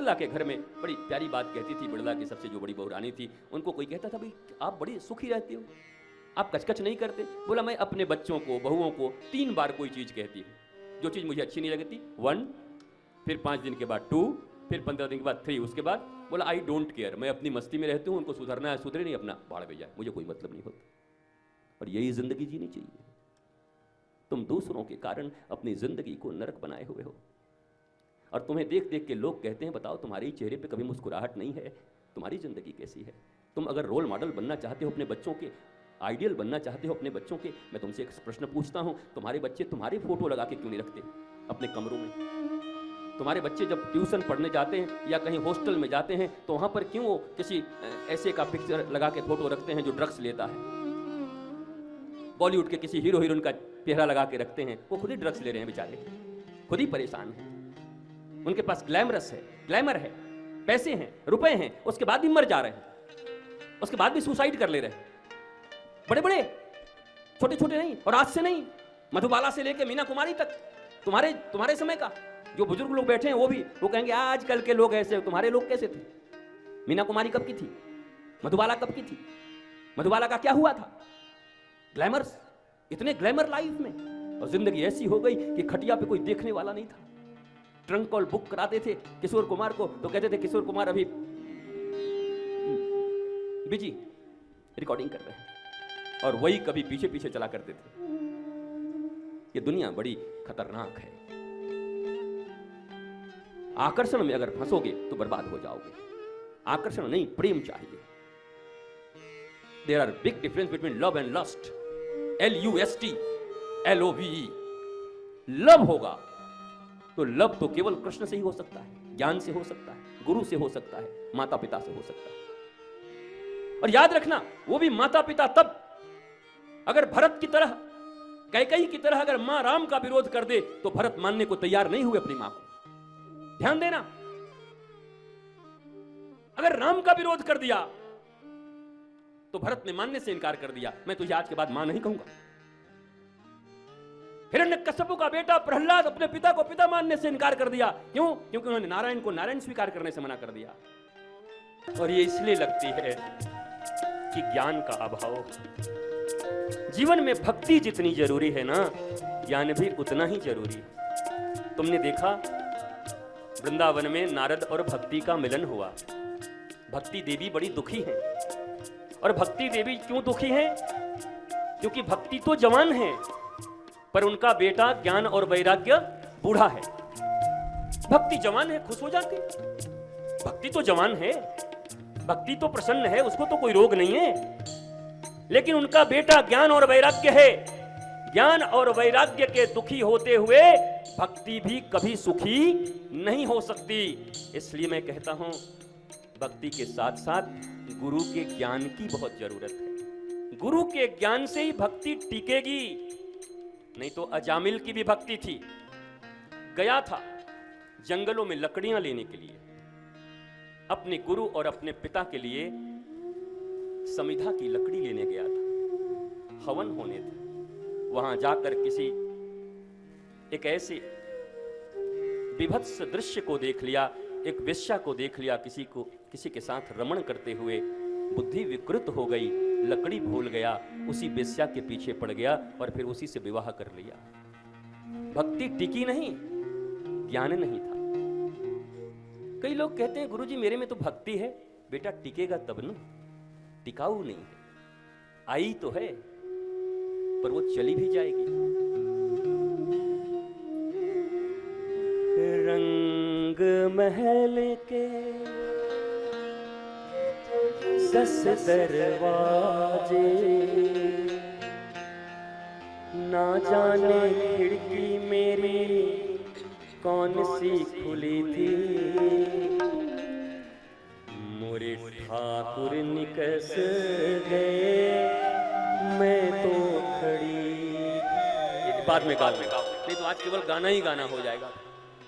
बिड़ला के घर में बड़ी प्यारी बात कहती थी। बिड़ला की सबसे जो बड़ी बहू रानी थी, उनको कोई कहता था, भाई आप बड़ी सुखी रहती हो, आप कचकच नहीं करते। बोला, मैं अपने बच्चों को, बहुओं को 3 बार कोई चीज़ कहती हूँ, जो चीज़ मुझे अच्छी नहीं लगती 1, फिर 5 दिन के बाद 2, फिर 15 दिन के बाद 3, उसके बाद बोला आई डोंट केयर, मैं अपनी मस्ती में रहती हूँ, उनको सुधरना है सुधरे, नहीं अपना बाढ़ में जाए, मुझे कोई मतलब नहीं होता। और यही जिंदगी जीनी चाहिए। तुम दूसरों के कारण अपनी जिंदगी को नरक बनाए हुए हो, और तुम्हें देख देख के लोग कहते हैं, बताओ तुम्हारे चेहरे पे कभी मुस्कुराहट नहीं है, तुम्हारी जिंदगी कैसी है? तुम अगर रोल मॉडल बनना चाहते हो अपने बच्चों के, आइडियल बनना चाहते हो अपने बच्चों के, मैं तुमसे एक प्रश्न पूछता हूं, तुम्हारे बच्चे तुम्हारी फोटो लगा के क्यों नहीं रखते अपने कमरों में? तुम्हारे बच्चे जब ट्यूशन पढ़ने जाते हैं या कहीं हॉस्टल में जाते हैं, तो वहां पर क्यों वो किसी ऐसे का पिक्चर लगा के फोटो रखते हैं जो ड्रग्स लेता है? बॉलीवुड के किसी हीरो हीरोइन का चेहरा लगा के रखते हैं, वो खुद ही ड्रग्स ले रहे हैं बेचारे, खुद ही परेशान हैं। उनके पास ग्लैमरस है, ग्लैमर है, पैसे हैं, रुपए हैं, उसके बाद भी मर जा रहे हैं, उसके बाद भी सुसाइड कर ले रहे हैं। बड़े बड़े, छोटे छोटे नहीं, और आज से नहीं, मधुबाला से लेके मीना कुमारी तक, तुम्हारे समय का जो बुजुर्ग लोग बैठे हैं वो कहेंगे आजकल के लोग ऐसे, तुम्हारे लोग कैसे थे? मीना कुमारी कब की थी? मधुबाला कब की थी? मधुबाला का क्या हुआ था? ग्लैमर्स, इतने ग्लैमर लाइफ में, और जिंदगी ऐसी हो गई कि खटिया पे कोई देखने वाला नहीं था। ट्रंक कॉल बुक कराते थे किशोर कुमार को, तो कहते थे किशोर कुमार अभी बिजी रिकॉर्डिंग कर रहे हैं, और वही कभी पीछे पीछे चला करते थे। ये दुनिया बड़ी खतरनाक है। आकर्षण में अगर फंसोगे तो बर्बाद हो जाओगे। आकर्षण नहीं, प्रेम चाहिए। There are big difference between love and lust. LUST LOVE। Love होगा तो लव तो केवल कृष्ण से ही हो सकता है, ज्ञान से हो सकता है, गुरु से हो सकता है, माता पिता से हो सकता है। और याद रखना, वो भी माता पिता तब अगर भरत की तरह, कैकेयी की तरह अगर मां राम का विरोध कर दे तो भरत मानने को तैयार नहीं हुए अपनी मां को। ध्यान देना, अगर राम का विरोध कर दिया तो भरत ने मानने से इनकार कर दिया, मैं तुझे आज के बाद मां नहीं कहूंगा। हिरण्यकश्यप का बेटा प्रहलाद अपने पिता को पिता मानने से इनकार कर दिया। क्यों? क्योंकि उन्होंने नारायण को नारायण स्वीकार करने से मना कर दिया। और ये इसलिए लगती है कि ज्ञान का अभाव। जीवन में भक्ति जितनी जरूरी है ना, ज्ञान भी उतना ही जरूरी है। तुमने देखा वृंदावन में नारद और भक्ति का मिलन हुआ। भक्ति देवी बड़ी दुखी है। और भक्ति देवी क्यों दुखी है? क्योंकि भक्ति तो जवान है, पर उनका बेटा ज्ञान और वैराग्य बूढ़ा है। भक्ति जवान है, खुश हो जाती। भक्ति तो जवान है, भक्ति तो प्रसन्न है, उसको तो कोई रोग नहीं है। लेकिन उनका बेटा ज्ञान और वैराग्य है। ज्ञान और वैराग्य के दुखी होते हुए भक्ति भी कभी सुखी नहीं हो सकती। इसलिए मैं कहता हूं, भक्ति के साथ साथ गुरु के ज्ञान की बहुत जरूरत है। गुरु के ज्ञान से ही भक्ति टिकेगी। नहीं तो अजामिल की भी भक्ति थी, गया था जंगलों में लकड़ियां लेने के लिए, अपने गुरु और अपने पिता के लिए समिधा की लकड़ी लेने गया था। हवन होने थे। वहां जाकर किसी एक ऐसे विभत्स दृश्य को देख लिया, एक वेश्या को देख लिया, किसी के साथ रमण करते हुए बुद्धि विकृत हो गई, लकड़ी भूल गया, उसी वेश्या के पीछे पड़ गया और फिर उसी से विवाह कर लिया। भक्ति टिकी नहीं, ज्ञान नहीं था। कई लोग कहते हैं गुरुजी मेरे में तो भक्ति है। बेटा टिकेगा तब न, टिकाऊ नहीं है। आई तो है पर वो चली भी जाएगी। रंग महल के 10 दरवाजे, ना जाने खिड़की मेरी कौन सी खुली थी। मोरे ठाकुर निकस गए, मैं तो खड़ी। ये बाद में गाओ, नहीं तो आज केवल गाना ही गाना हो जाएगा।